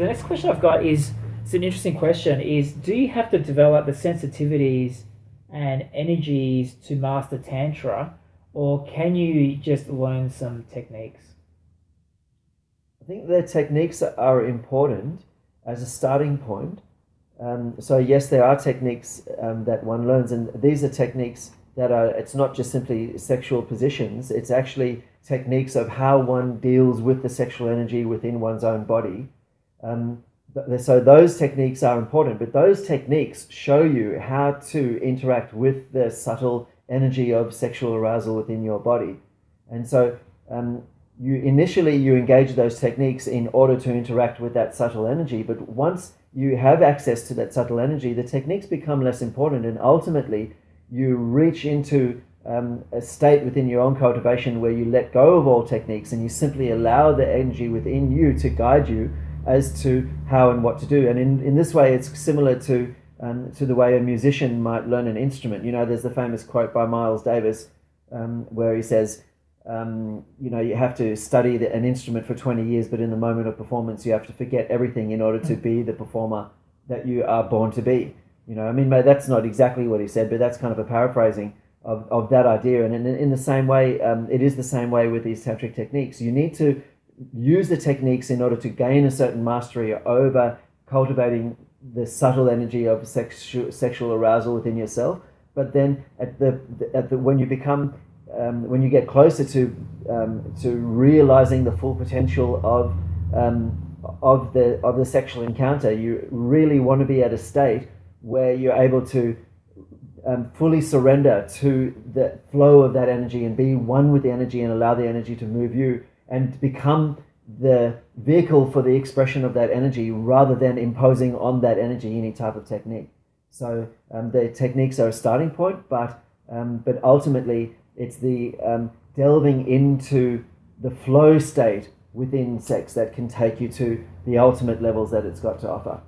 the next question I've got is, it's an interesting question, is do you have to develop the sensitivities and energies to master Tantra, or can you just learn some techniques? I think the techniques are important as a starting point. So yes, there are techniques that one learns, and these are techniques that are, it's not just simply sexual positions, it's actually techniques of how one deals with the sexual energy within one's own body. So those techniques are important, but those techniques show you how to interact with the subtle energy of sexual arousal within your body. And so you engage those techniques in order to interact with that subtle energy, but once you have access to that subtle energy, the techniques become less important, and ultimately you reach into a state within your own cultivation where you let go of all techniques and you simply allow the energy within you to guide you as to how and what to do. And in this way, it's similar to the way a musician might learn an instrument. You know, there's the famous quote by Miles Davis where he says, you have to study an instrument for 20 years, but in the moment of performance, you have to forget everything in order to be the performer that you are born to be. I mean, that's not exactly what he said, but that's kind of a paraphrasing of that idea. And in the same way, it is the same way with these tantric techniques. You need to use the techniques in order to gain a certain mastery over cultivating the subtle energy of sexual arousal within yourself. But then when you get closer to realizing the full potential of the sexual encounter, you really want to be at a state where you're able to fully surrender to the flow of that energy and be one with the energy and allow the energy to move you and become the vehicle for the expression of that energy rather than imposing on that energy any type of technique. So the techniques are a starting point, but ultimately it's the delving into the flow state within sex that can take you to the ultimate levels that it's got to offer.